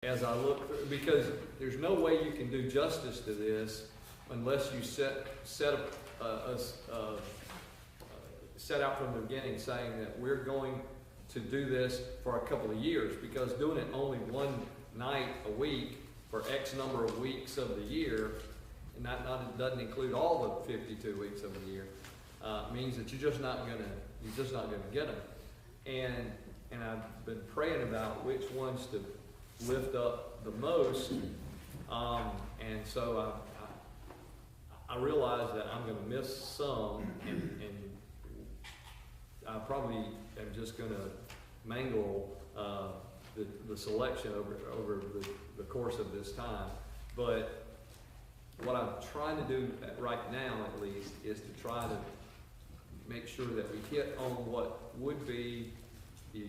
as I look through, because there's no way you can do justice to this unless you set out from the beginning saying that we're going to do this for a couple of years, because doing it only one night a week for X number of weeks of the year, and that doesn't include all the 52 weeks of the year, means that you're just not gonna get them. And I've been praying about which ones to lift up the most, and so I realize that I'm going to miss some, and I probably am just going to mangle the selection over the course of this time. But what I'm trying to do right now, at least, is to try to make sure that we hit on what would be the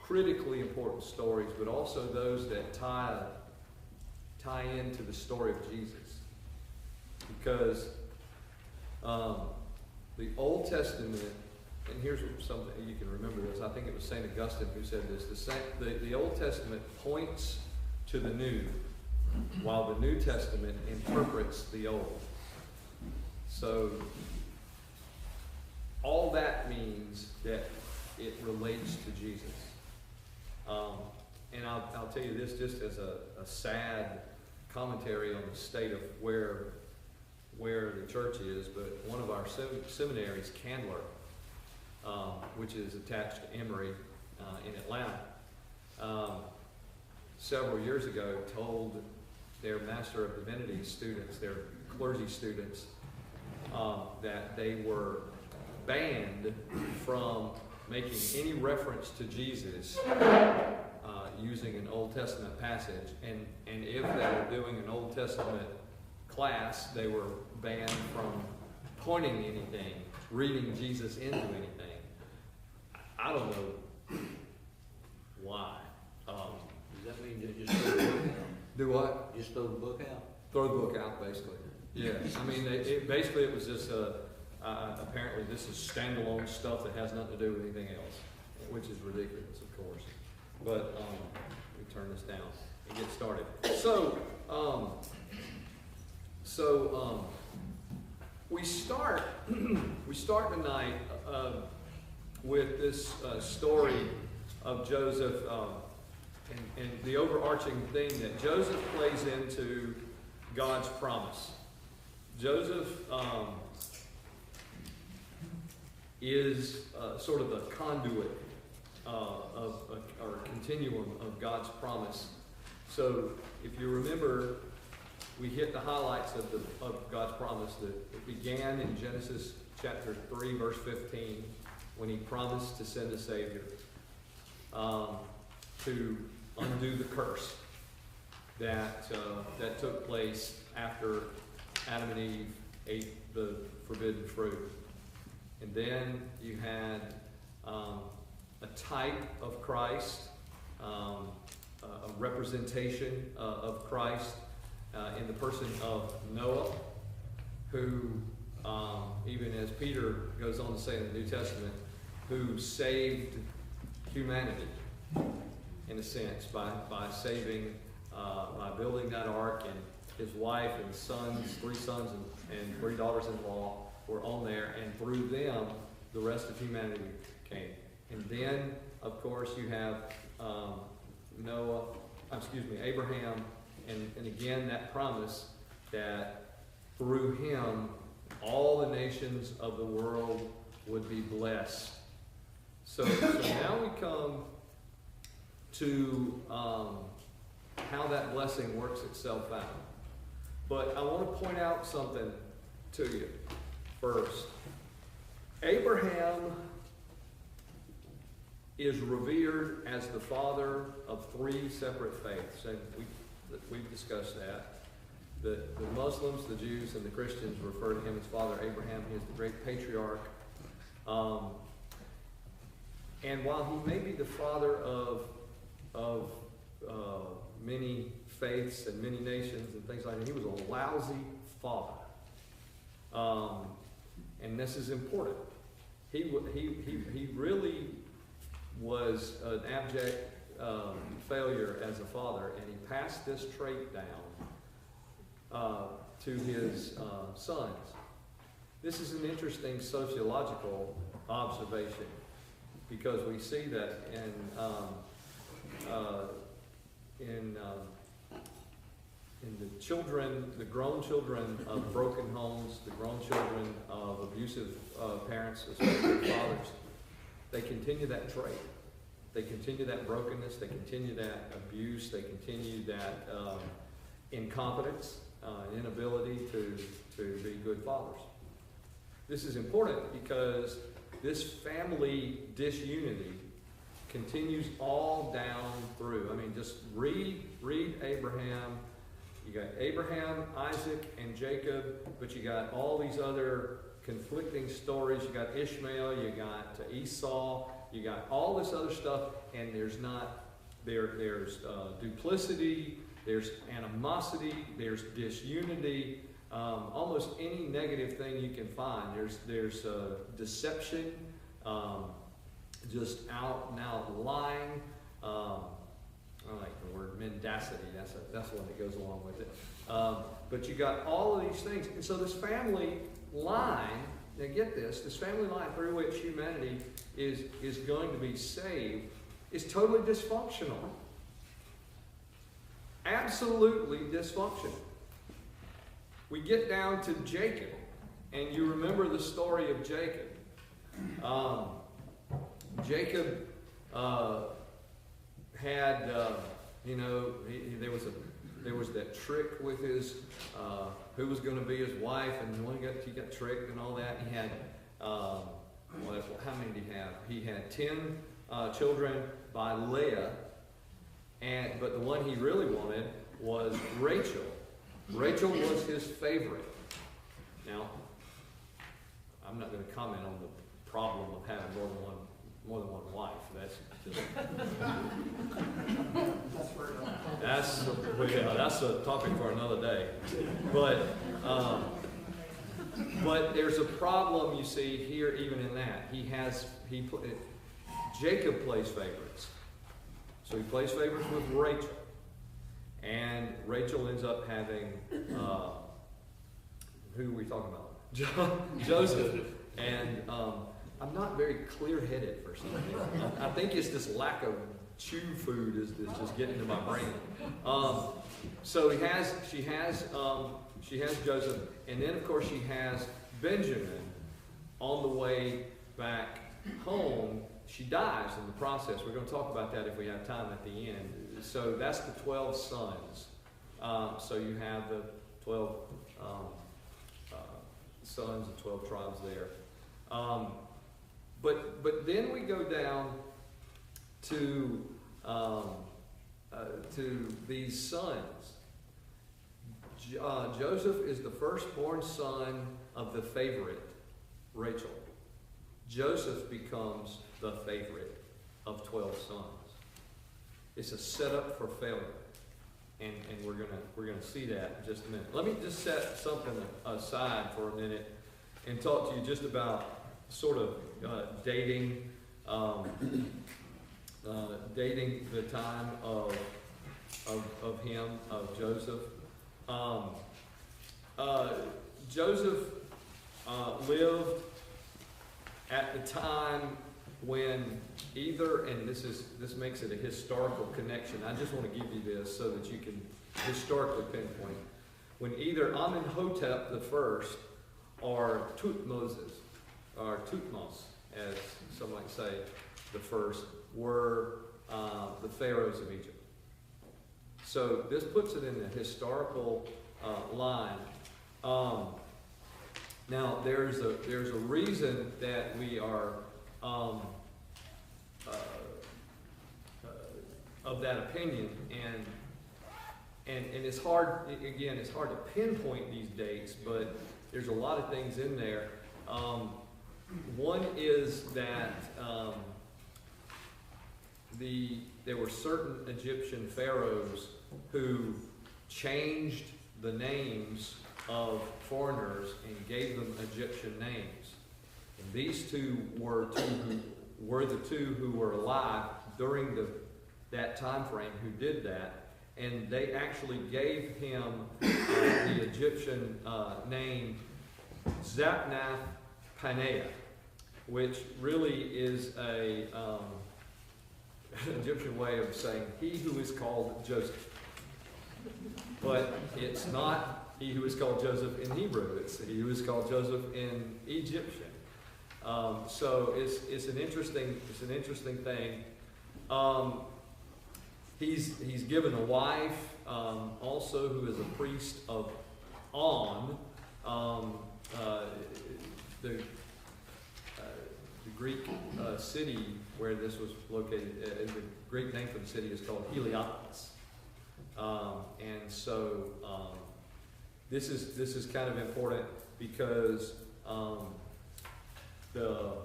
critically important stories, but also those that tie into the story of Jesus. Because the Old Testament, and here's something you can remember this, I think it was St. Augustine who said this, the Old Testament points to the New, while the New Testament interprets the Old. So all that means that it relates to Jesus. And I'll tell you this just as a sad commentary on the state of where the church is, but one of our seminaries, Candler, which is attached to Emory in Atlanta, several years ago told their Master of Divinity students, their clergy students, that they were banned from making any reference to Jesus using an Old Testament passage, and if they were doing an Old Testament class, they were banned from pointing anything, reading Jesus into anything. I don't know why. Does that mean you just throw the book out? Do what? Just throw the book out? Throw the book out, basically. Yeah. I mean, it was just apparently this is standalone stuff that has nothing to do with anything else, which is ridiculous, of course. But we turn this down and get started. So we start tonight with this story of Joseph, and the overarching theme that Joseph plays into God's promise. Joseph is sort of the conduit or continuum of God's promise. So if you remember, we hit the highlights of God's promise. That it began in Genesis chapter 3, verse 15, when he promised to send a Savior to undo the curse that took place after Adam and Eve ate the forbidden fruit. And then you had a type of Christ, a representation of Christ in the person of Noah, who, even as Peter goes on to say in the New Testament, who saved humanity, in a sense, by saving, by building that ark, and his wife and sons, 3 sons and 3 daughters-in-law were on there, and through them, the rest of humanity came. And then, of course, you have Abraham, and again that promise that through him all the nations of the world would be blessed. So now we come to how that blessing works itself out. But I want to point out something to you first. Abraham is revered as the father of 3 separate faiths, and we've discussed that. The Muslims, the Jews, and the Christians refer to him as Father Abraham. He is the great patriarch. And while he may be the father of many faiths and many nations and things like that, he was a lousy father. And this is important. He really was an abject failure as a father, and he passed this trait down to his sons. This is an interesting sociological observation because we see that in the children, the grown children of broken homes, the grown children of abusive parents, especially fathers, they continue that trait. They continue that brokenness, they continue that abuse, they continue that incompetence, inability to be good fathers. This is important because this family disunity continues all down through. I mean, just read Abraham. You got Abraham, Isaac, and Jacob, but you got all these other conflicting stories. You got Ishmael, you got Esau, you got all this other stuff, and there's duplicity, there's animosity, there's disunity, almost any negative thing you can find. There's deception, just out and out lying. I like the word mendacity. That's the one that goes along with it. But you got all of these things, and so this family line. Now get this family line through which humanity is going to be saved is totally dysfunctional. Absolutely dysfunctional. We get down to Jacob, and you remember the story of Jacob. Jacob had, there was that trick with his, who was going to be his wife, and when he got tricked and all that. He had, how many did he have? He had 10 children by Leah, but the one he really wanted was Rachel. Rachel was his favorite. Now, I'm not going to comment on the problem of having more than one wife. That's just that's a topic for another day. But there's a problem you see here even in that. Jacob plays favorites. So he plays favorites with Rachel. And Rachel ends up having who are we talking about? Joseph. And I'm not very clear-headed for some reason. I think it's this lack of chew food is just getting to my brain. So she has Joseph, and then of course she has Benjamin. On the way back home, she dies in the process. We're going to talk about that if we have time at the end. So that's the 12 sons. So you have the 12 sons and 12 tribes there. But then we go down to these sons. Joseph is the firstborn son of the favorite, Rachel. Joseph becomes the favorite of 12 sons. It's a setup for failure, and we're gonna see that in just a minute. Let me just set something aside for a minute and talk to you just about sort of dating the time of Joseph. Joseph lived at the time when either, and this makes it a historical connection. I just want to give you this so that you can historically pinpoint when either Amenhotep I or Tutmosis, or Tutmos, as some might say, the first, were the pharaohs of Egypt. So this puts it in the historical line. Now there's a reason that we are of that opinion, and it's hard. Again, it's hard to pinpoint these dates, but there's a lot of things in there. One is that there were certain Egyptian pharaohs who changed the names of foreigners and gave them Egyptian names. And these two were the two who were alive during that time frame who did that. And they actually gave him the Egyptian name Zapnath-Paneah, which really is a Egyptian way of saying he who is called Joseph. But it's not he who is called Joseph in Hebrew, it's he who is called Joseph in Egyptian. So it's an interesting thing. He's given a wife also who is a priest of On. The Greek city where this was located, the Greek name for the city is called Heliopolis. And so this is kind of important because the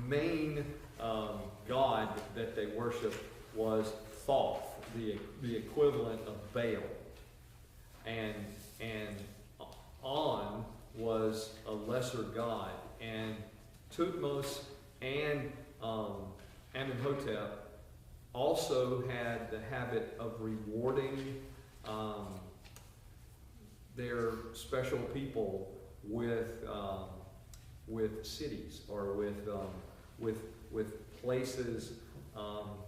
main god that they worshiped was Thoth, the equivalent of Baal, and On was a lesser god, and Thutmose and Amenhotep also had the habit of rewarding their special people with cities or with places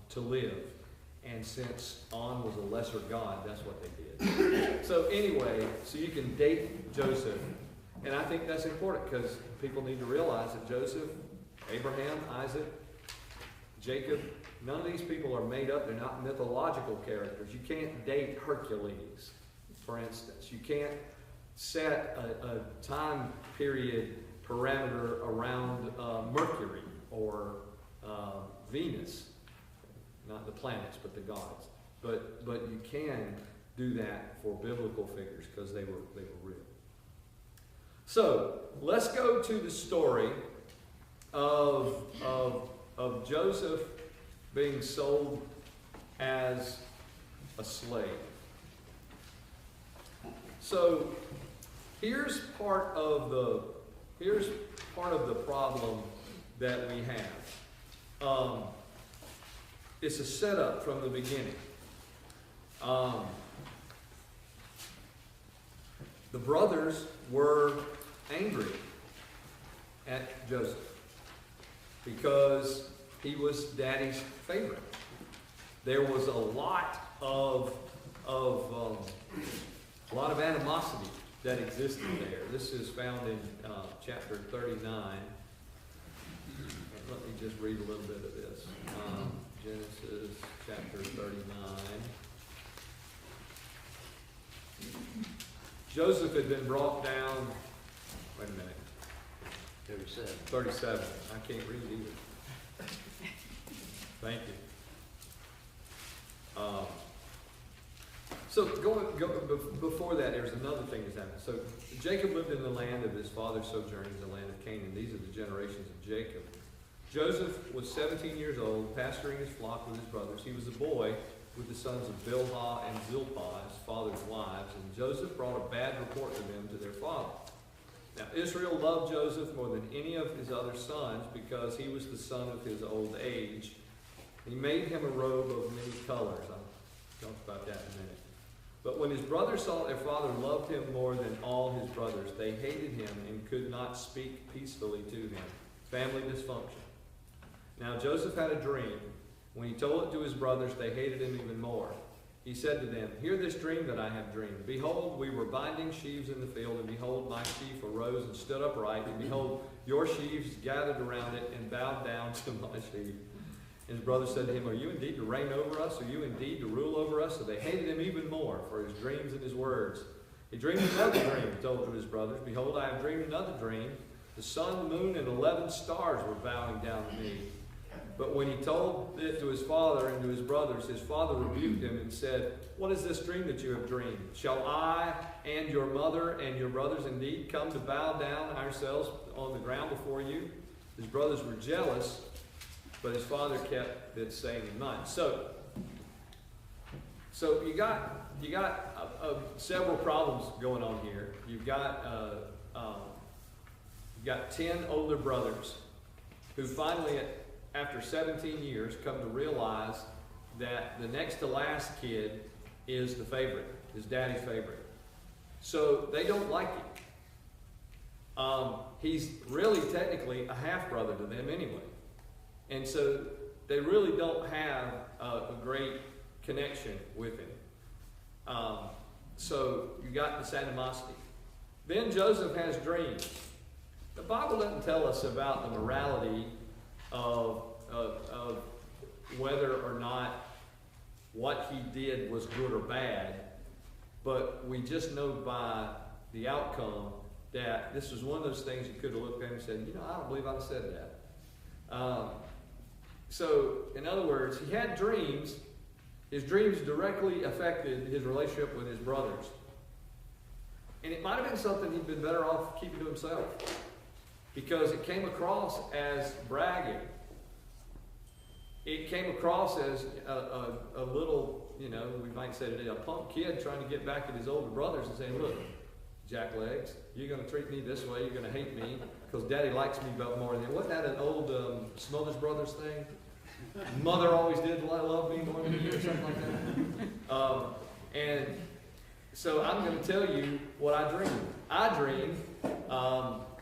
to live. And since On was a lesser god, that's what they did. So anyway, so you can date Joseph. And I think that's important because people need to realize that Joseph, Abraham, Isaac, Jacob, none of these people are made up. They're not mythological characters. You can't date Hercules, for instance. You can't set a time period parameter around Mercury or Venus. Not the planets, but the gods. But you can do that for biblical figures because they were real. So let's go to the story of Joseph being sold as a slave. So here's part of the problem that we have. It's a setup from the beginning. The brothers were angry at Joseph because he was Daddy's favorite. There was a lot of animosity that existed there. This is found in chapter 39. And let me just read a little bit of this. Genesis chapter 39. Joseph had been brought down, wait a minute. 37. I can't read either. Thank you. So before that, there's another thing that's happened. So Jacob lived in the land of his father's sojournings, the land of Canaan. These are the generations of Jacob. Joseph was 17 years old, pasturing his flock with his brothers. He was a boy with the sons of Bilhah and Zilpah, his father's wives, and Joseph brought a bad report to them to their father. Now Israel loved Joseph more than any of his other sons because he was the son of his old age. He made him a robe of many colors. I'll talk about that in a minute. But when his brothers saw their father loved him more than all his brothers, they hated him and could not speak peacefully to him. Family dysfunction. Now Joseph had a dream. When he told it to his brothers, they hated him even more. He said to them, "Hear this dream that I have dreamed. Behold, we were binding sheaves in the field, and behold, my sheaf arose and stood upright, and behold, your sheaves gathered around it and bowed down to my sheaf." His brothers said to him, "Are you indeed to reign over us? Are you indeed to rule over us?" So they hated him even more for his dreams and his words. He dreamed another dream, told to his brothers, "Behold, I have dreamed another dream. The sun, the moon, and 11 stars were bowing down to me." But when he told it to his father and to his brothers, his father rebuked him and said, "What is this dream that you have dreamed? Shall I and your mother and your brothers indeed come to bow down ourselves on the ground before you?" His brothers were jealous, but his father kept this saying in mind. So you got several problems going on here. You've got 10 older brothers who finally after 17 years, come to realize that the next to last kid is the favorite, his daddy's favorite. So they don't like him. He's really technically a half-brother to them anyway. And so they really don't have a great connection with him. So you got this animosity. Then Joseph has dreams. The Bible doesn't tell us about the morality of whether or not what he did was good or bad, but we just know by the outcome that this was one of those things you could have looked at him and said, you know, I don't believe I'd have said that. So, in other words, he had dreams. His dreams directly affected his relationship with his brothers. And it might have been something he'd been better off keeping to himself, because it came across as bragging. It came across as a little, you know, we might say today, a punk kid trying to get back at his older brothers and saying, look, jacklegs, you're going to treat me this way, you're going to hate me, because daddy likes me more than you. Wasn't that an old Smothers Brothers thing? Mother always did love me more than you, or something like that. And so I'm going to tell you what I dreamed. I dreamed,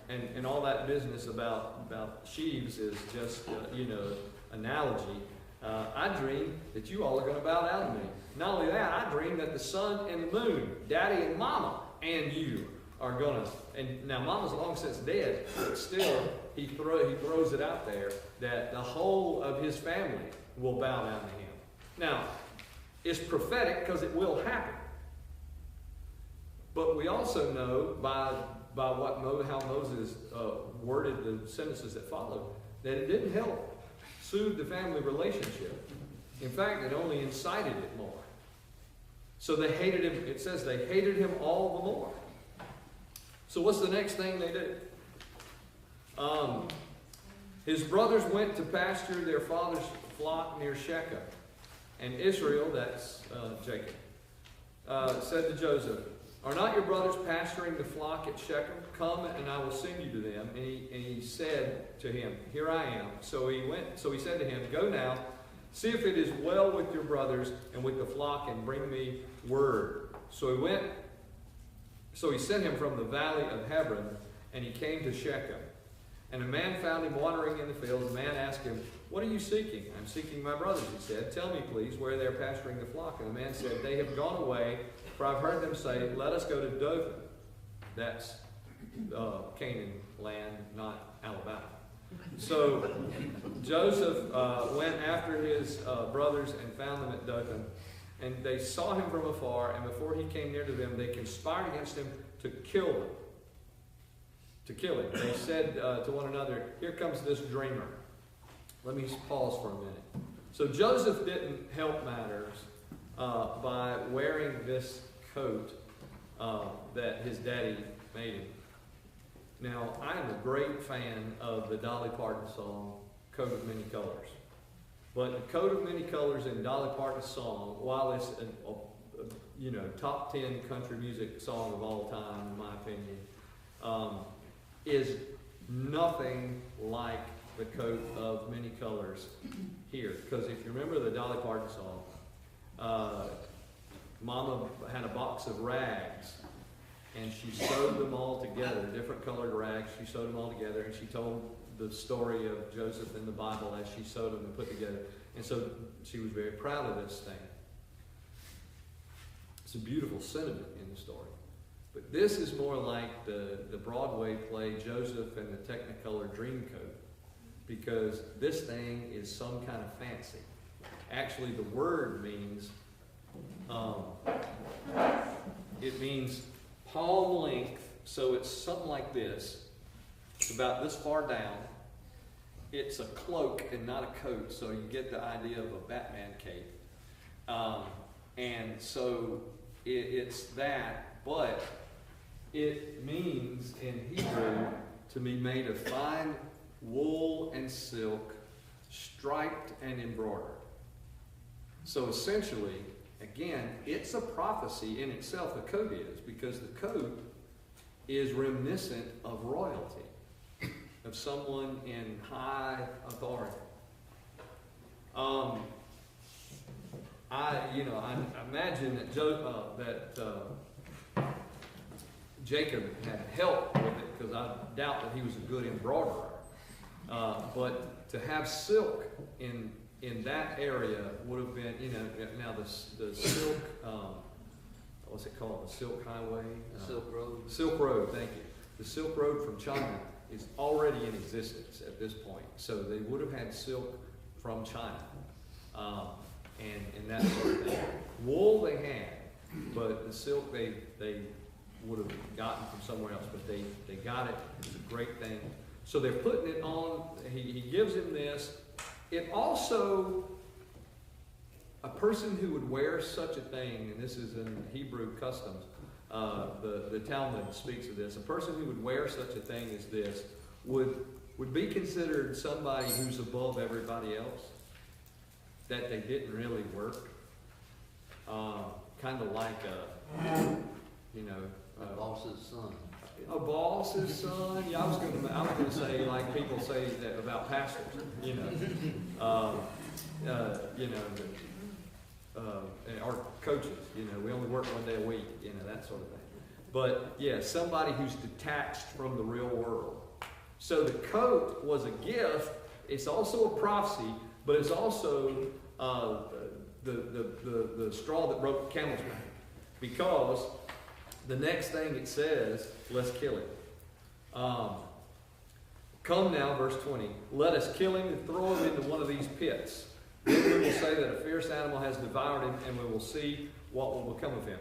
and all that business about sheaves is just, analogy. I dreamed that you all are going to bow down to me. Not only that, I dreamed that the sun and the moon, daddy and mama, and you are going to. And now mama's long since dead, but still he throws it out there that the whole of his family will bow down to him. Now, it's prophetic because it will happen. But we also know by how Moses worded the sentences that followed that it didn't help soothe the family relationship. In fact, it only incited it more. So they hated him. It says they hated him all the more. So what's the next thing they did? His brothers went to pasture their father's flock near Shechem. And Israel, that's Jacob, said to Joseph, are not your brothers pasturing the flock at Shechem? Come and I will send you to them. And he said to him, here I am. So he said to him, go now, see if it is well with your brothers and with the flock, and bring me word. So he went. So he sent him from the valley of Hebron, and he came to Shechem. And a man found him wandering in the fields. The man asked him, what are you seeking? I'm seeking my brothers, he said. Tell me, please, where they are pasturing the flock. And the man said, they have gone away, for I've heard them say, let us go to Dothan. That's Canaan land, not Alabama. So Joseph went after his brothers and found them at Dothan. And they saw him from afar, and before he came near to them, they conspired against him to kill him. To kill him. They said to one another, here comes this dreamer. Let me pause for a minute. So Joseph didn't help matters by wearing this coat that his daddy made him. Now, I am a great fan of the Dolly Parton song, Coat of Many Colors. But the Coat of Many Colors in Dolly Parton's song, while it's a top 10 country music song of all time, in my opinion, is nothing like the Coat of Many Colors here. Because if you remember the Dolly Parton song, Mama had a box of rags, and she sewed them all together, different colored rags. She sewed them all together, and she told the story of Joseph in the Bible as she sewed them and put together. And so she was very proud of this thing. It's a beautiful sentiment in the story. But this is more like the Broadway play Joseph and the Technicolor Dreamcoat, because this thing is some kind of fancy. Actually, the word means, it means palm length, so it's something like this. It's about this far down. It's a cloak and not a coat, so you get the idea of a Batman cape. And so it's that, but it means in Hebrew to be made of fine wool and silk, striped and embroidered. So essentially, again, it's a prophecy in itself, the coat is, because the coat is reminiscent of royalty, of someone in high authority. I imagine that Jacob had help with it, because I doubt that he was a good embroiderer. But to have silk in that area would have been, now the silk, what's it called? The Silk Highway? Silk Road. Silk Road, thank you. The Silk Road from China is already in existence at this point. So they would have had silk from China, and that sort of thing. Wool they had, but the silk they would have gotten from somewhere else, but they got it. It's a great thing. So they're putting it on, he gives him this. It also, a person who would wear such a thing, and this is in Hebrew customs, the Talmud speaks of this, a person who would wear such a thing as this would be considered somebody who's above everybody else, that they didn't really work. Kind of like a boss's son. A boss's son. Yeah, I was gonna say, like people say that about pastors. Or coaches. We only work one day a week. That sort of thing. But yeah, somebody who's detached from the real world. So the coat was a gift. It's also a prophecy, but it's also the straw that broke the camel's back, because the next thing it says, let's kill him. Come now, verse 20, let us kill him and throw him into one of these pits. Then we will say that a fierce animal has devoured him, and we will see what will become of him.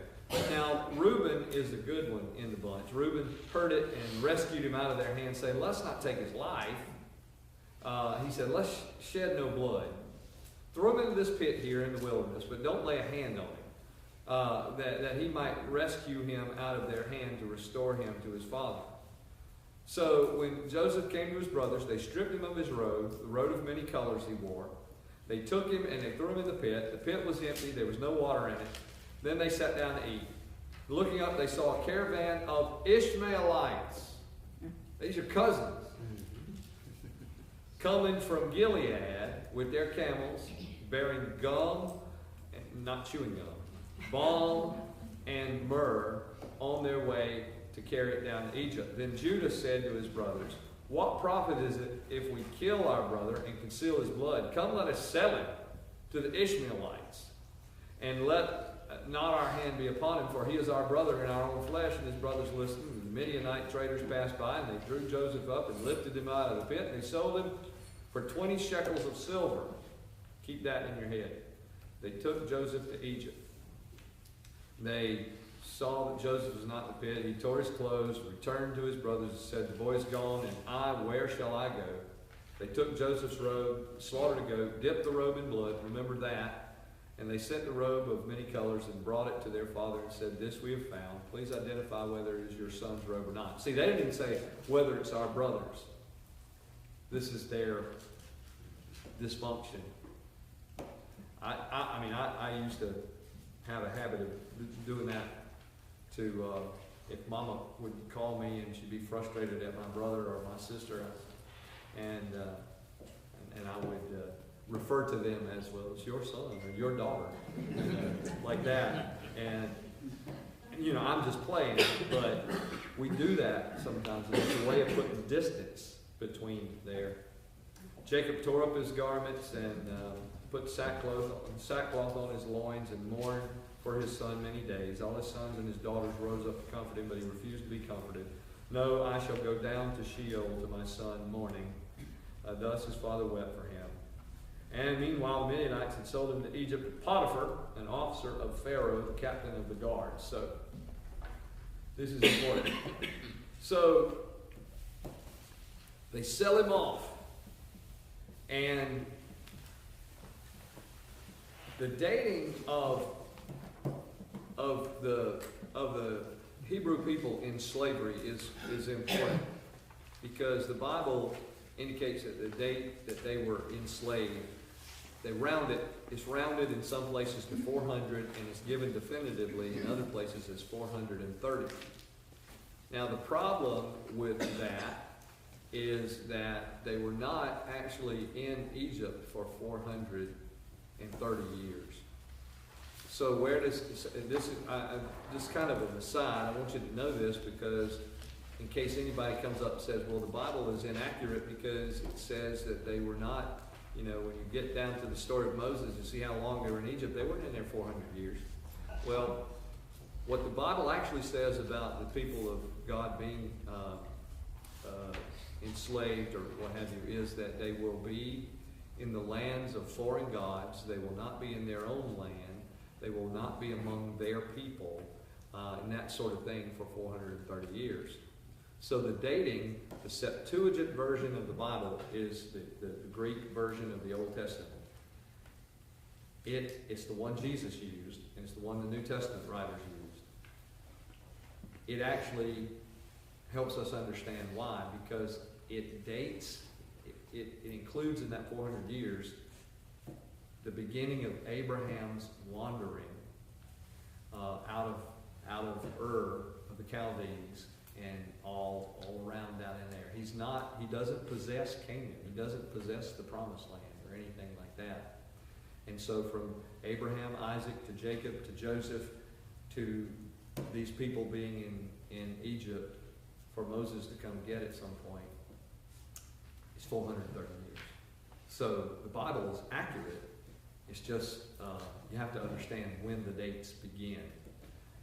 Now, Reuben is the good one in the bunch. Reuben heard it and rescued him out of their hands, saying, let's not take his life. He said, let's shed no blood. Throw him into this pit here in the wilderness, but don't lay a hand on him, that he might rescue him out of their hand to restore him to his father. So when Joseph came to his brothers, they stripped him of his robe, the robe of many colors he wore. They took him and they threw him in the pit. The pit was empty. There was no water in it. Then they sat down to eat. Looking up, they saw a caravan of Ishmaelites. These are cousins. Coming from Gilead with their camels, bearing gum, not chewing gum, balm and myrrh, on their way to carry it down to Egypt. Then Judah said to his brothers, what profit is it if we kill our brother and conceal his blood? Come, let us sell him to the Ishmaelites, and let not our hand be upon him, for he is our brother in our own flesh. And his brothers listened. And the Midianite traders passed by, and they drew Joseph up and lifted him out of the pit, and they sold him for 20 shekels of silver. Keep that in your head. They took Joseph to Egypt. They saw that Joseph was not in the pit. He tore his clothes, returned to his brothers, and said, the boy's gone, and where shall I go? They took Joseph's robe, slaughtered a goat, dipped the robe in blood, remember that, and they sent the robe of many colors and brought it to their father and said, this we have found. Please identify whether it is your son's robe or not. See, they didn't say whether it's our brother's. This is their dysfunction. I used to have a habit of doing that to, if Mama would call me and she'd be frustrated at my brother or my sister, and I would refer to them as, well, it's your son or your daughter, like that. And, I'm just playing, but we do that sometimes. And it's a way of putting distance between there. Jacob tore up his garments and put sackcloth on his loins and mourned for his son many days. All his sons and his daughters rose up to comfort him, but he refused to be comforted. No, I shall go down to Sheol to my son mourning. Thus his father wept for him. And meanwhile, the Midianites had sold him to Egypt to Potiphar, an officer of Pharaoh, the captain of the guard. So, this is important. So, they sell him off. And the dating of the Hebrew people in slavery is important, because the Bible indicates that the date that they were enslaved, it's rounded in some places to 400, and it's given definitively in other places as 430. Now the problem with that is that they were not actually in Egypt for 430 years. So where does this is just kind of an aside? I want you to know this because in case anybody comes up and says, well, the Bible is inaccurate because it says that they were not, when you get down to the story of Moses and see how long they were in Egypt, they weren't in there 400 years. Well, what the Bible actually says about the people of God being enslaved or what have you is that they will be in the lands of foreign gods. They will not be in their own land. They will not be among their people and that sort of thing for 430 years. So the dating, the Septuagint version of the Bible is the Greek version of the Old Testament. It's the one Jesus used, and it's the one the New Testament writers used. It actually helps us understand why, because it dates, it includes in that 400 years the beginning of Abraham's wandering out of Ur of the Chaldees and all around down in there. He doesn't possess Canaan. He doesn't possess the Promised Land or anything like that. And so from Abraham, Isaac, to Jacob, to Joseph, to these people being in Egypt for Moses to come get at some point, it's 430 years. So the Bible is accurate. It's just you have to understand when the dates begin.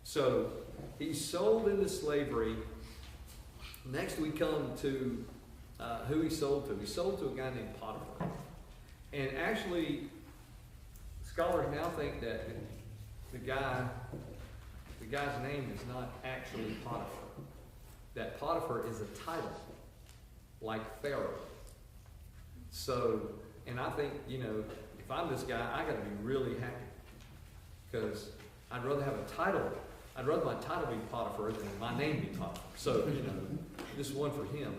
So he's sold into slavery. Next we come to who he sold to. He sold to a guy named Potiphar. And actually, scholars now think that the guy's name is not actually Potiphar. That Potiphar is a title, like Pharaoh. So, and I think, if I'm this guy, I got to be really happy. Because I'd rather have a title. I'd rather my title be Potiphar than my name be Potiphar. So, this one for him.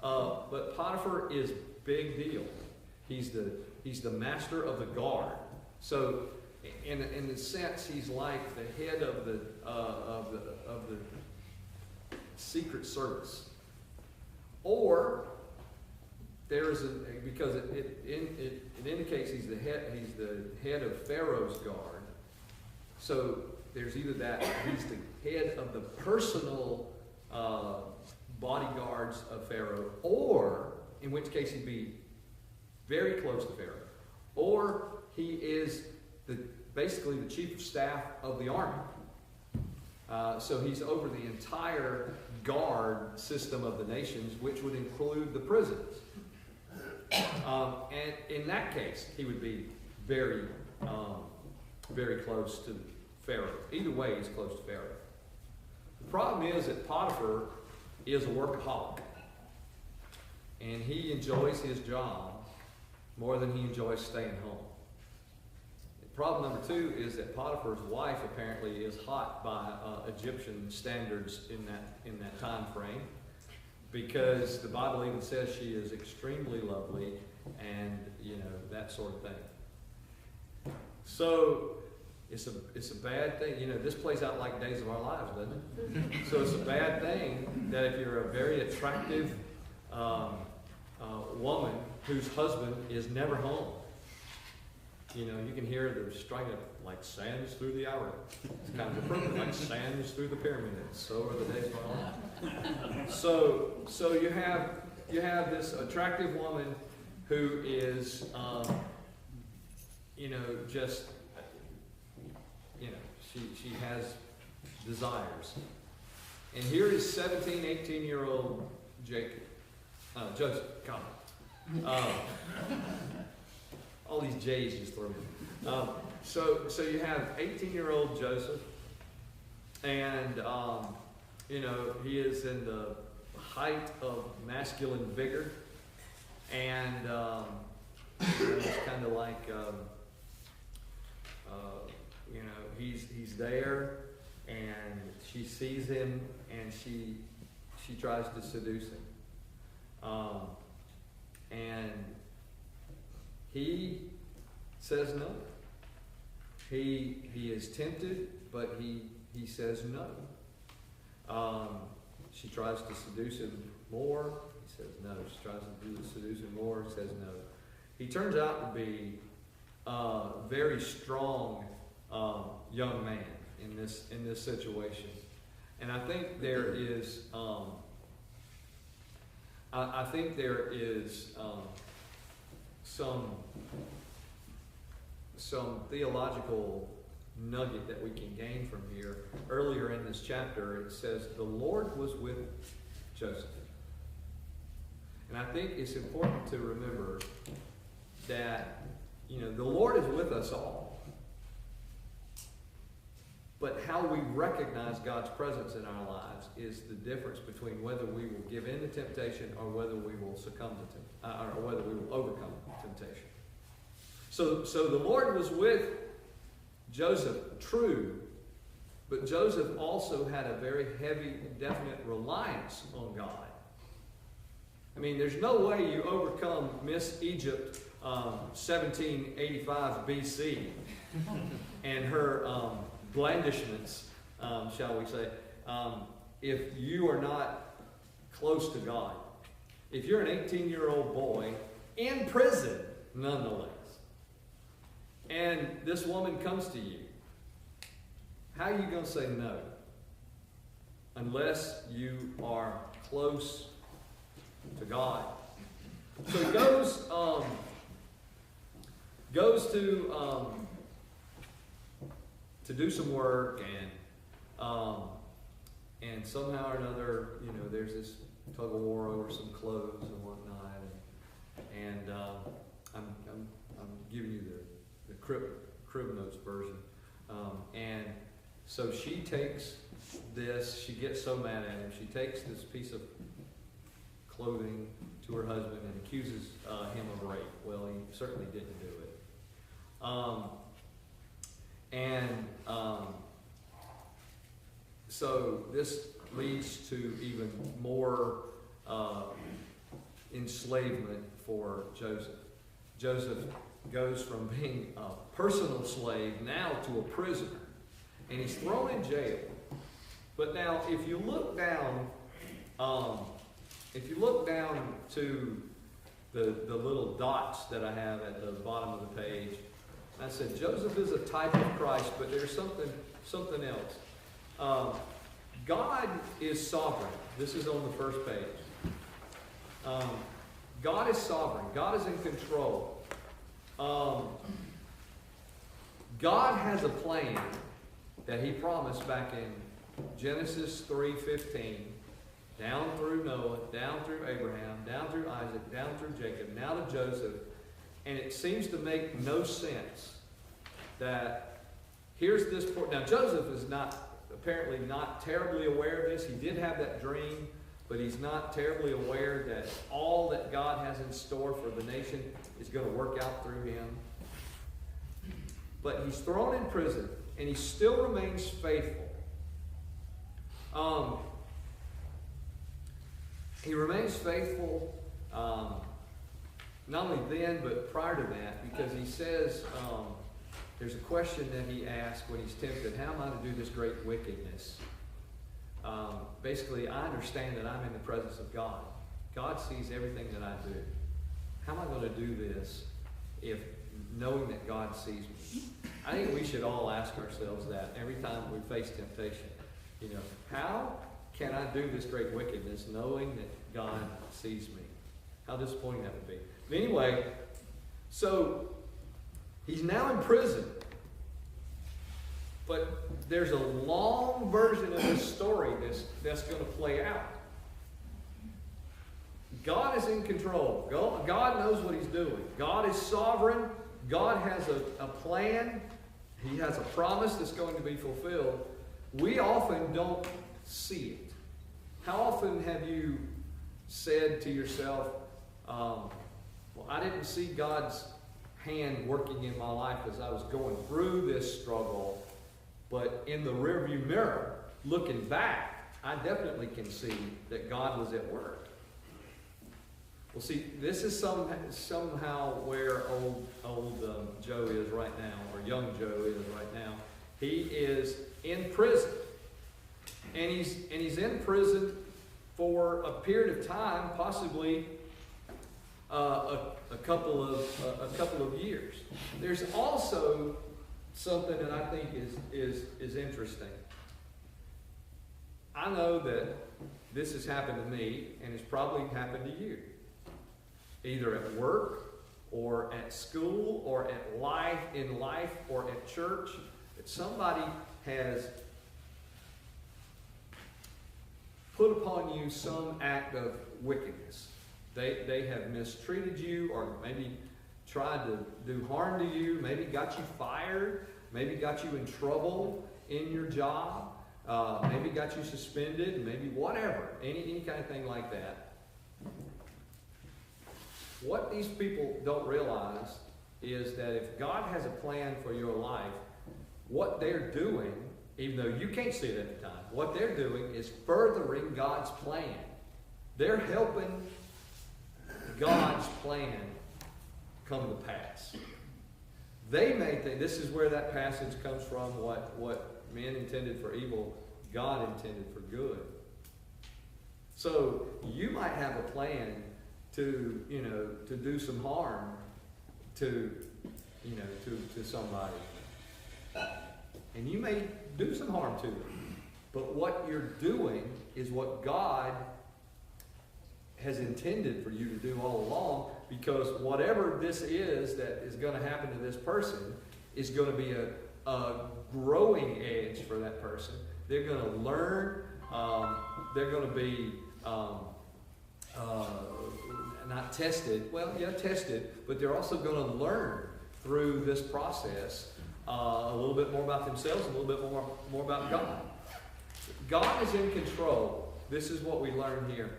But Potiphar is big deal. He's the master of the guard. So, in the sense, he's like the head of the Secret Service. Or because it indicates he's the head of Pharaoh's guard. So there's either that he's the head of the personal bodyguards of Pharaoh, or in which case he'd be very close to Pharaoh, or he is basically the chief of staff of the army. So he's over the entire guard system of the nations, which would include the prisons. And in that case, he would be very, very close to Pharaoh. Either way, he's close to Pharaoh. The problem is that Potiphar is a workaholic. And he enjoys his job more than he enjoys staying home. Problem number two is that Potiphar's wife apparently is hot by Egyptian standards in that time frame, because the Bible even says she is extremely lovely, and that sort of thing. So it's a bad thing. This plays out like Days of Our Lives, doesn't it? So it's a bad thing that if you're a very attractive woman whose husband is never home, you can hear the string of like sands through the hourglass. It's kind of appropriate, like sands through the pyramids. So are the days of our lives. So you have this attractive woman who is, she has desires. And here is 17, 18-year-old Joseph. God. All these J's just throw me. So you have 18-year-old Joseph, and he is in the height of masculine vigor, and it's kind of like he's there, and she sees him, and she tries to seduce him, and he says no. He is tempted, but he says no. She tries to seduce him more. He He says no. She tries to seduce him more. He says no. He turns out to be a very strong young man in this situation. And I think there is some theological nugget that we can gain from here. Earlier in this chapter, it says the Lord was with Joseph. And I think it's important to remember that, the Lord is with us all. But how we recognize God's presence in our lives is the difference between whether we will give in to temptation or whether we will succumb to or whether we will overcome temptation. So the Lord was with Joseph, true, but Joseph also had a very heavy, definite reliance on God. I mean, there's no way you overcome Miss Egypt 1785 BC and her blandishments, shall we say, if you are not close to God. If you're an 18-year-old boy in prison, nonetheless, and this woman comes to you, how are you going to say no? Unless you are close to God. So he goes to do some work, and somehow or another, there's this tug of war over some clothes and whatnot, and I'm giving you the crib notes version, and so she takes this. She gets so mad at him. She takes this piece of clothing to her husband and accuses him of rape. Well, he certainly didn't do it. So this leads to even more enslavement for Joseph. Joseph goes from being a personal slave now to a prisoner, and he's thrown in jail. But now, if you look down to the little dots that I have at the bottom of the page, I said Joseph is a type of Christ, but there's something else. God is sovereign. This is on the first page. God is sovereign. God is in control. God has a plan that He promised back in Genesis 3:15, down through Noah, down through Abraham, down through Isaac, down through Jacob, now to Joseph. And it seems to make no sense that here's this poor... Now, Joseph is apparently not terribly aware of this. He did have that dream, but he's not terribly aware that all that God has in store for the nation is going to work out through him. But he's thrown in prison, and he still remains faithful. He remains faithful not only then, but prior to that, because he says, there's a question that he asks when he's tempted, how am I to do this great wickedness? Basically, I understand that I'm in the presence of God. God sees everything that I do. How am I going to do this if knowing that God sees me? I think we should all ask ourselves that every time we face temptation. How can I do this great wickedness knowing that God sees me? How disappointing that would be. But anyway, so he's now in prison. But there's a long version of this story that's going to play out. God is in control. God knows what He's doing. God is sovereign. God has a plan. He has a promise that's going to be fulfilled. We often don't see it. How often have you said to yourself, well, I didn't see God's hand working in my life as I was going through this struggle, but in the rearview mirror, looking back, I definitely can see that God was at work. Well, see, this is somehow where old Joe is right now, or young Joe is right now. He is in prison, and he's in prison for a period of time, possibly a couple of years. There's also something that I think is interesting. I know that this has happened to me, and it's probably happened to you, either at work or at school or in life or at church, that somebody has put upon you some act of wickedness. They have mistreated you, or maybe tried to do harm to you, maybe got you fired, maybe got you in trouble in your job, maybe got you suspended, maybe whatever, any kind of thing like that. What these people don't realize is that if God has a plan for your life, what they're doing, even though you can't see it at the time, what they're doing is furthering God's plan. They're helping God's plan come to pass. They may think, this is where that passage comes from, what men intended for evil, God intended for good. So you might have a plan to do some harm to somebody. And you may do some harm to them. But what you're doing is what God has intended for you to do all along, because whatever this is that is going to happen to this person is going to be a growing edge for that person. They're going to learn. They're going to be not tested. Well, yeah, tested, but they're also going to learn through this process a little bit more about themselves, a little bit more about God. God is in control. This is what we learn here.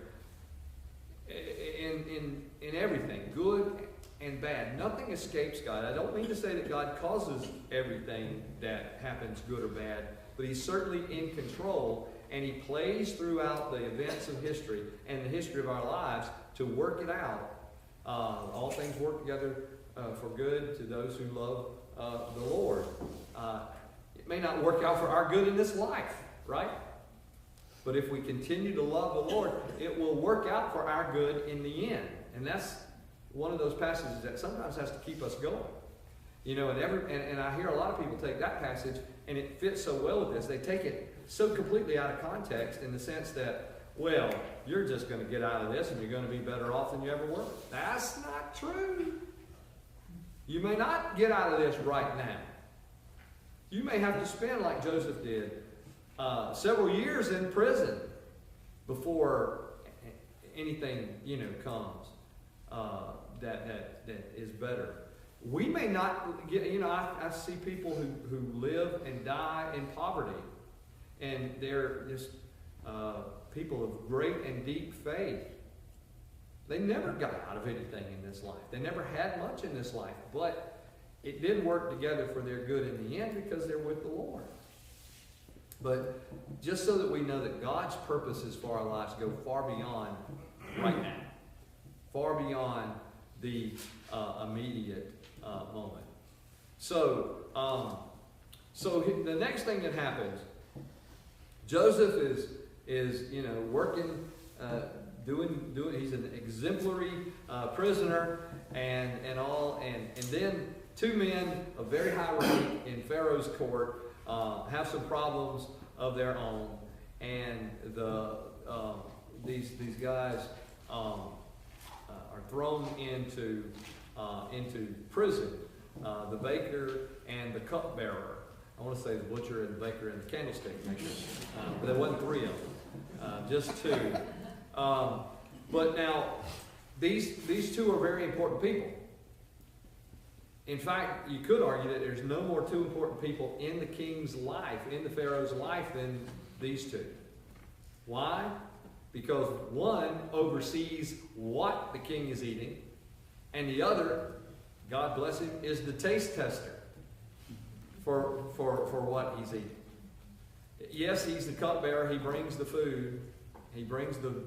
In everything, good and bad. Nothing escapes God. I don't mean to say that God causes everything that happens, good or bad, but He's certainly in control, and He plays throughout the events of history and the history of our lives to work it out. All things work together for good to those who love the Lord. It may not work out for our good in this life, right? But if we continue to love the Lord, it will work out for our good in the end. And that's one of those passages that sometimes has to keep us going. And I hear a lot of people take that passage, and it fits so well with this. They take it so completely out of context, in the sense that, well, you're just going to get out of this and you're going to be better off than you ever were. That's not true. You may not get out of this right now. You may have to spend, like Joseph did, several years in prison before anything comes that is better. We may not get. I see people who live and die in poverty, and they're just people of great and deep faith. They never got out of anything in this life. They never had much in this life, but it did work together for their good in the end, because they're with the Lord. But just so that we know that God's purposes for our lives go far beyond right now, far beyond the immediate moment. So the next thing that happens, Joseph is working, doing. He's an exemplary prisoner, and then two men of very high rank in Pharaoh's court have some problems of their own, and these guys are thrown into prison. The baker and the cupbearer. I want to say the butcher and the baker and the candlestick maker, but there wasn't three of them, just two. But now these two are very important people. In fact, you could argue that there's no more two important people in the king's life, in the Pharaoh's life, than these two. Why? Because one oversees what the king is eating, and the other, God bless him, is the taste tester for what he's eating. Yes, he's the cupbearer. He brings the food. He brings the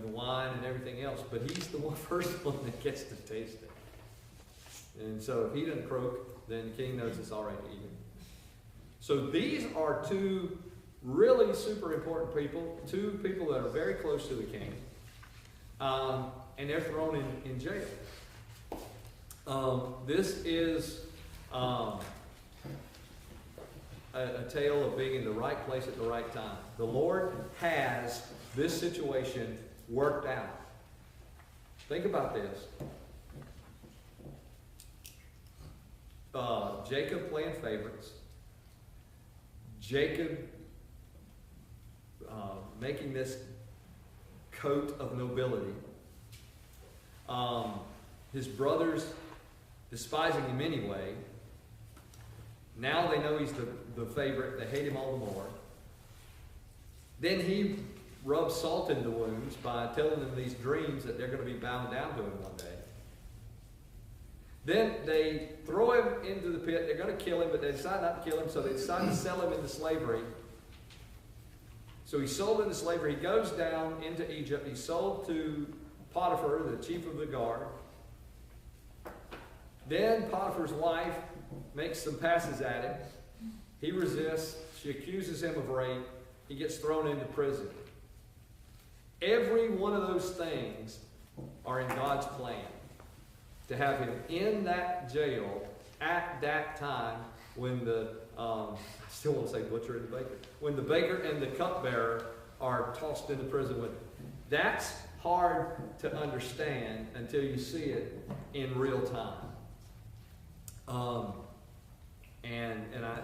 wine and everything else, but he's the first one that gets to taste it. And so if he doesn't croak, then the king knows it's all right to eat him. So these are two really super important people, two people that are very close to the king, and they're thrown in jail. This is a tale of being in the right place at the right time. The Lord has this situation worked out. Think about this. Jacob playing favorites. Jacob making this coat of nobility. His brothers despising him anyway. Now they know he's the favorite. They hate him all the more. Then he rubs salt in the wounds by telling them these dreams that they're going to be bound down to him one day. Then they throw him into the pit. They're going to kill him, but they decide not to kill him, so they decide to sell him into slavery. So he's sold into slavery. He goes down into Egypt. He's sold to Potiphar, the chief of the guard. Then Potiphar's wife makes some passes at him. He resists. She accuses him of rape. He gets thrown into prison. Every one of those things are in God's plan. To have him in that jail at that time when the, I still want to say butcher and the baker, when the baker and the cupbearer are tossed into prison with him. That's hard to understand until you see it in real time.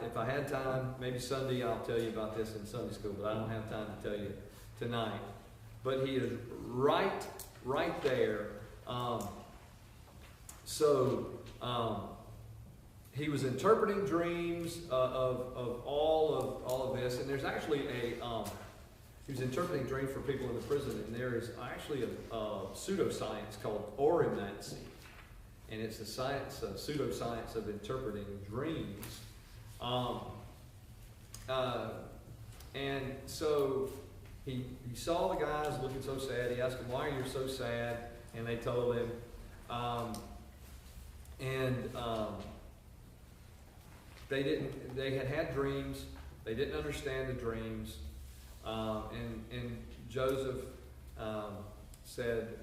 If I had time, maybe Sunday I'll tell you about this in Sunday school, but I don't have time to tell you tonight. But he is right there. He was interpreting dreams of all of this, and there's actually he was interpreting dreams for people in the prison, and there is actually a pseudoscience called oromancy, and it's a pseudoscience of interpreting dreams. And so he saw the guys looking so sad. He asked them, "Why are you so sad?" And they told him. They had dreams. They didn't understand the dreams. And Joseph said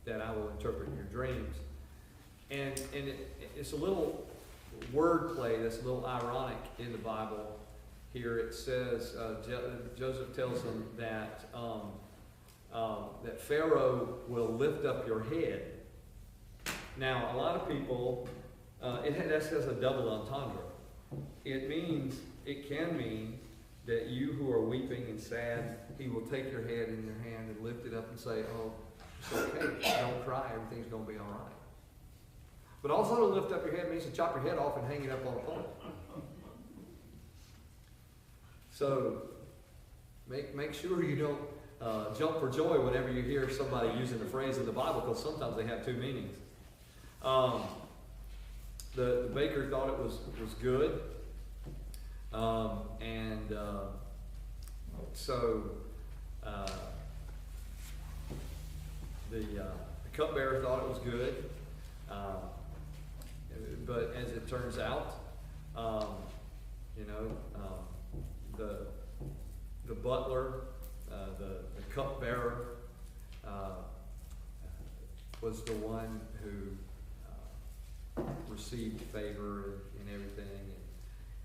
that I will interpret your dreams. And it's a little wordplay that's a little ironic in the Bible. Here it says, Joseph tells them that that Pharaoh will lift up your head. Now, a lot of people, that has a double entendre. It can mean that you who are weeping and sad, he will take your head in your hand and lift it up and say, "Oh, it's okay, don't cry, everything's going to be all right." But also to lift up your head means to chop your head off and hang it up on a pole. So, make sure you don't jump for joy whenever you hear somebody using a phrase in the Bible, because sometimes they have two meanings. The baker thought it was good, the cupbearer thought it was good, but as it turns out, the butler, the cupbearer, was the one who received favor and everything,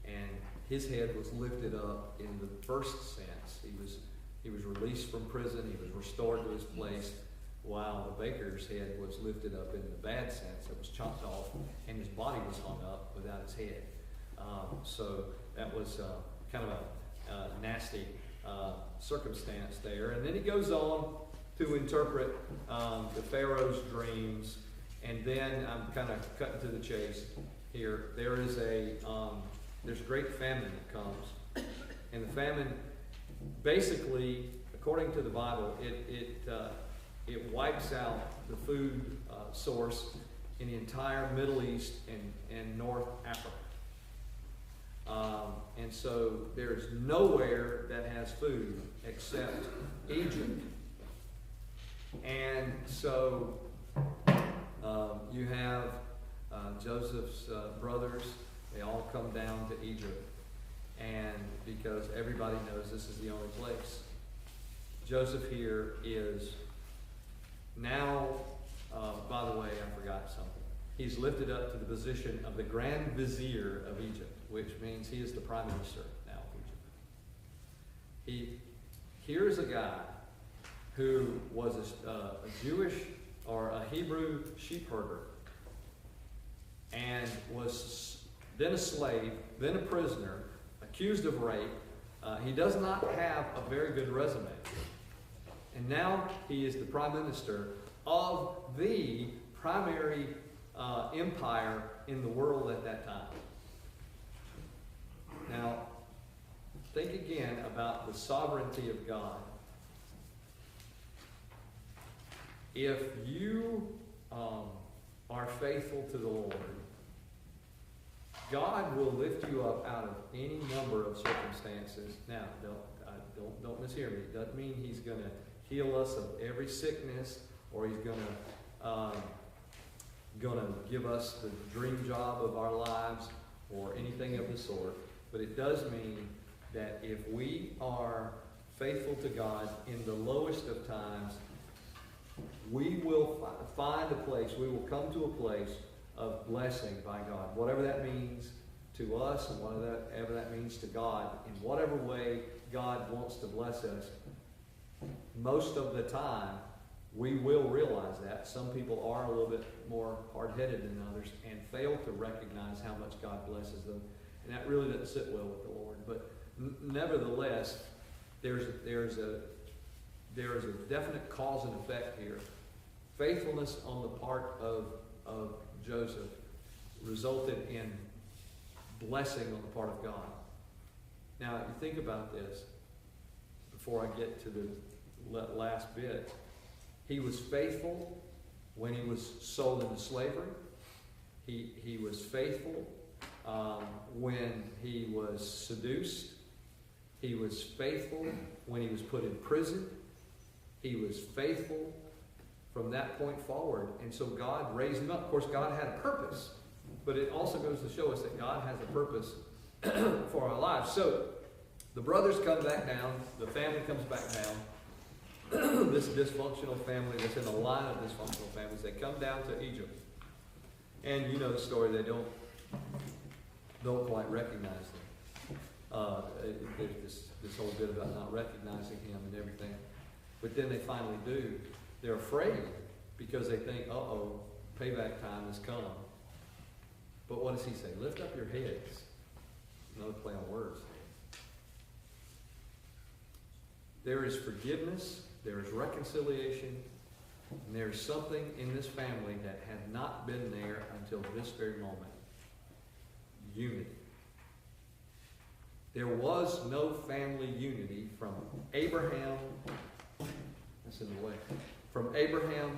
and his head was lifted up in the first sense. He was released from prison. He was restored to his place, while the baker's head was lifted up in the bad sense. It was chopped off, and his body was hung up without his head. So that was kind of a nasty circumstance there. And then he goes on to interpret the Pharaoh's dreams. And then I'm kind of cutting to the chase here. There's a great famine that comes, and the famine, basically, according to the Bible, it wipes out the food source in the entire Middle East and North Africa. And so there's nowhere that has food except Egypt. And so you have Joseph's brothers. They all come down to Egypt, and because everybody knows this is the only place. Joseph here is now, by the way, I forgot something. He's lifted up to the position of the Grand Vizier of Egypt, which means he is the Prime Minister now of Egypt. Here's a guy who was a Jewish or a Hebrew sheep herder and was then a slave, then a prisoner, accused of rape. He does not have a very good resume. And now he is the prime minister of the primary empire in the world at that time. Now, think again about the sovereignty of God. If you are faithful to the Lord, God will lift you up out of any number of circumstances. Now, don't mishear me. It doesn't mean He's going to heal us of every sickness, or He's going to give us the dream job of our lives, or anything of the sort. But it does mean that if we are faithful to God in the lowest of times, we will find a place, we will come to a place of blessing by God. Whatever that means to us, and whatever that means to God, in whatever way God wants to bless us, most of the time we will realize that. Some people are a little bit more hard-headed than others and fail to recognize how much God blesses them. And that really doesn't sit well with the Lord. But nevertheless, there's a definite cause and effect here. Faithfulness on the part of Joseph resulted in blessing on the part of God. Now, you think about this before I get to the last bit. He was faithful when he was sold into slavery. He was faithful when he was seduced. He was faithful when he was put in prison. He was faithful from that point forward. And so God raised him up. Of course, God had a purpose. But it also goes to show us that God has a purpose for our lives. So the brothers come back down. The family comes back down. This dysfunctional family that's in a line of dysfunctional families, they come down to Egypt. And you know the story. They don't quite recognize them. There's this whole bit about not recognizing him and everything. But then they finally do. They're afraid because they think, uh-oh, payback time has come. But what does he say? Lift up your heads. Another play on words. There is forgiveness, there is reconciliation, and there is something in this family that had not been there until this very moment. Unity. There was no family unity from Abraham, that's in the way, from Abraham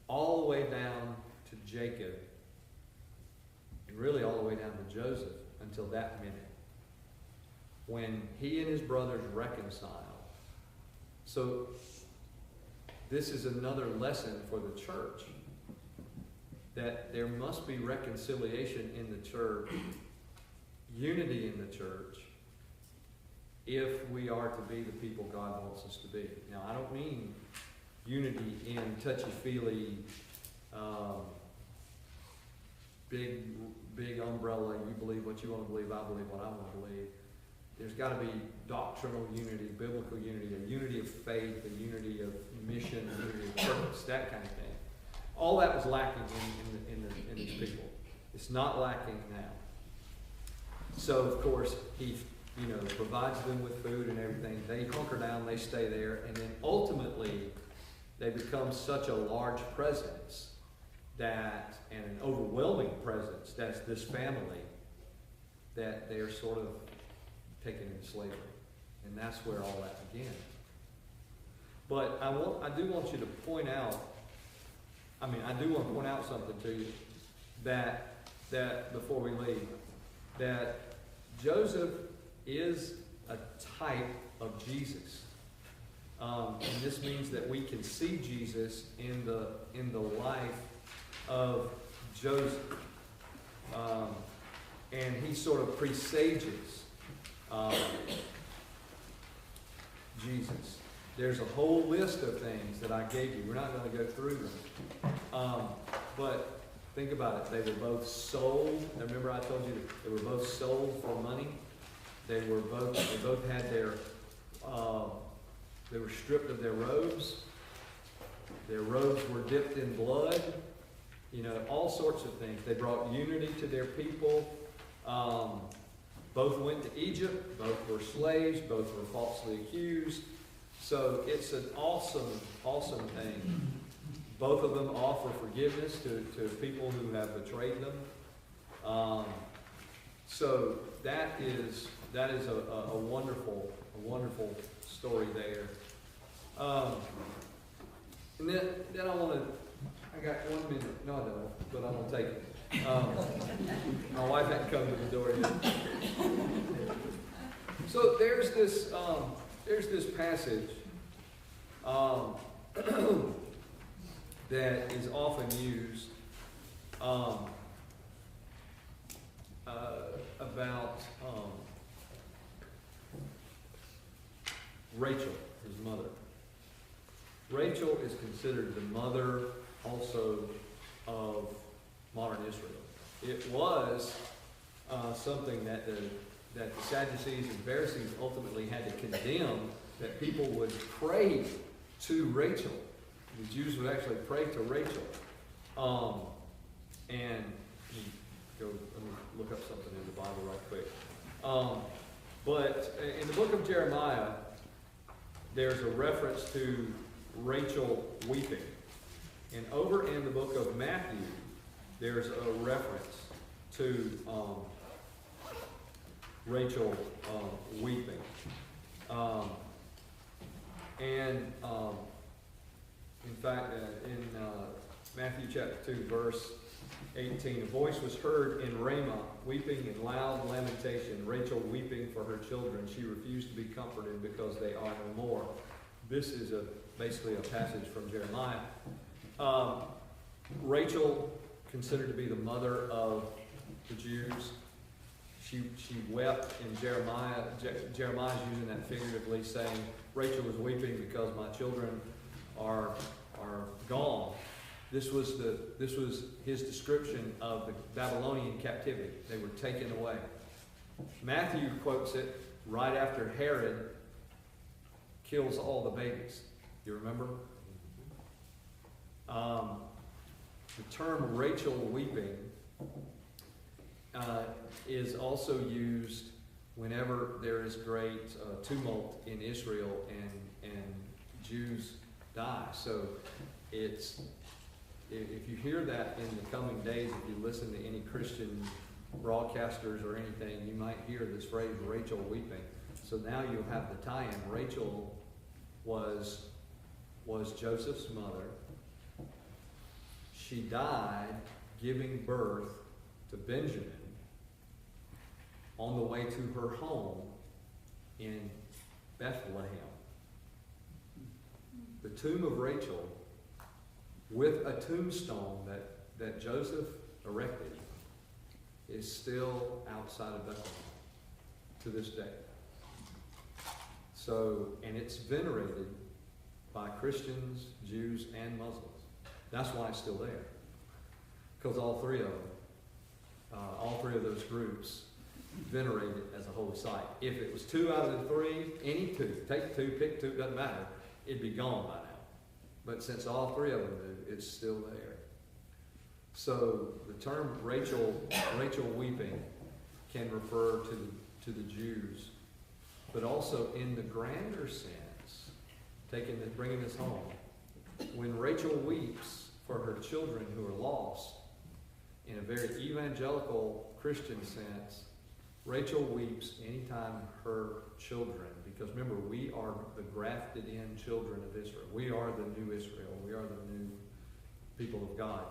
all the way down to Jacob, and really all the way down to Joseph until that minute, when he and his brothers reconciled. So this is another lesson for the church, that there must be reconciliation in the church, unity in the church, if we are to be the people God wants us to be. Now, I don't mean unity in touchy-feely, big umbrella. You believe what you want to believe, I believe what I want to believe. There's got to be doctrinal unity, biblical unity, a unity of faith, a unity of mission, a unity of purpose, that kind of thing. All that was lacking in these people. It's not lacking now. So, of course, he provides them with food and everything. They hunker down, they stay there, and then ultimately they become such a large presence and an overwhelming presence, that's this family, that they're sort of taken into slavery. And that's where all that began. But I do want you to point out, I do want to point out something to you that before we leave, that Joseph is a type of Jesus. And this means that we can see Jesus in the life of Joseph. And he sort of presages Jesus. There's a whole list of things that I gave you. We're not going to go through them. But think about it. They were both sold. Remember I told you they were both sold for money. They both had their, they were stripped of their robes. Their robes were dipped in blood. All sorts of things. They brought unity to their people. Both went to Egypt. Both were slaves. Both were falsely accused. So it's an awesome, awesome thing. Both of them offer forgiveness to people who have betrayed them. So that is a wonderful story there. And then I got 1 minute. No, I don't, but I'm gonna take it. My wife hadn't come to the door yet. So there's this passage that is often used about Rachel, his mother. Rachel is considered the mother also of modern Israel. It was something that the Sadducees and Pharisees ultimately had to condemn, that people would pray to Rachel. The Jews would actually pray to Rachel. And let me look up something in the Bible right quick. But in the book of Jeremiah, there's a reference to Rachel weeping. And over in the book of Matthew, there's a reference to Rachel weeping. In fact, in Matthew chapter 2, verse 18, a voice was heard in Ramah, weeping in loud lamentation, Rachel weeping for her children. She refused to be comforted because they are no more. This is basically a passage from Jeremiah. Rachel, considered to be the mother of the Jews, she wept in Jeremiah. Jeremiah's using that figuratively, saying Rachel was weeping because my children are gone. This was his description of the Babylonian captivity. They were taken away. Matthew quotes it right after Herod kills all the babies. You remember? The term Rachel weeping is also used whenever there is great tumult in Israel and Jews die. So if you hear that in the coming days, if you listen to any Christian broadcasters or anything, you might hear this phrase, Rachel weeping. So now you'll have the tie-in. Rachel was Joseph's mother. She died giving birth to Benjamin on the way to her home in Bethlehem. The tomb of Rachel, with a tombstone that Joseph erected, is still outside of Bethlehem to this day. So, and it's venerated by Christians, Jews, and Muslims. That's why it's still there. Because all three of those groups venerate it as a holy site. If it was 2 out of the 3, any 2, take 2, pick 2, doesn't matter, it'd be gone by now. But since all 3 of them do, it's still there. So the term Rachel weeping can refer to the Jews, but also in the grander sense, bringing this home. When Rachel weeps for her children who are lost, in a very evangelical Christian sense, Rachel weeps anytime her children, because remember, we are the grafted in children of Israel. We are the new Israel. We are the new people of God.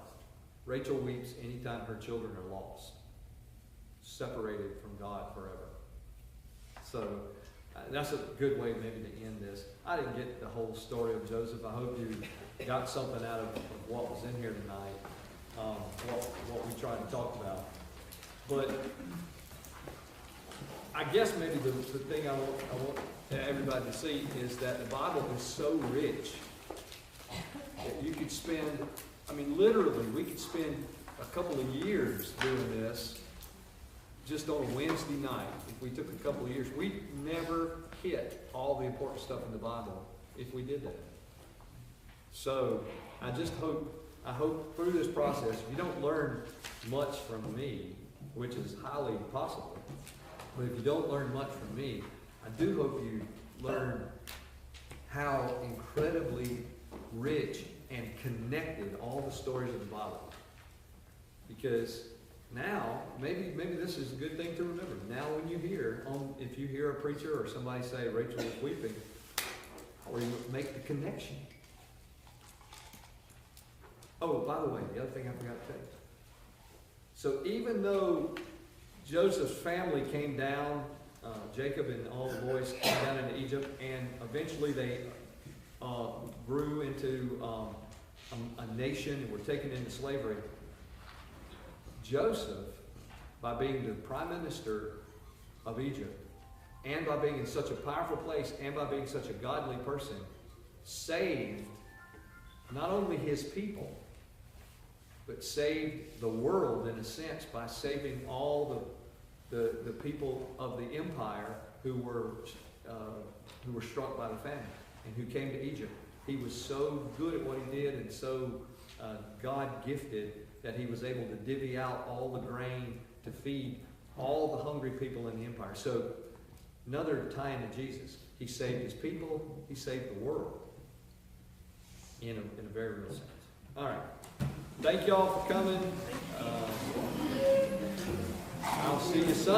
Rachel weeps anytime her children are lost, separated from God forever. So that's a good way maybe to end this. I didn't get the whole story of Joseph. I hope you got something out of what was in here tonight, what we tried to talk about. But I guess maybe the thing I want everybody to see is that the Bible is so rich that you could spend, I mean, literally, we could spend a couple of years doing this just on a Wednesday night. If we took a couple of years, we'd never hit all the important stuff in the Bible if we did that. So I hope through this process, if you don't learn much from me, which is highly possible, but if you don't learn much from me, I do hope you learn how incredibly rich and connected all the stories of the Bible. Because now, maybe this is a good thing to remember. Now when you hear, if you hear a preacher or somebody say, Rachel was weeping, or you make the connection. Oh, by the way, the other thing I forgot to tell you. So even though Joseph's family came down, Jacob and all the boys came down into Egypt, and eventually they grew into a nation and were taken into slavery. Joseph, by being the prime minister of Egypt, and by being in such a powerful place, and by being such a godly person, saved not only his people, but saved the world in a sense by saving all the people of the empire who were struck by the famine and who came to Egypt. He was so good at what he did and so God gifted that he was able to divvy out all the grain to feed all the hungry people in the empire. So another tie into Jesus. He saved his people. He saved the world in a very real sense. All right. Thank y'all for coming. I'll see you Sunday.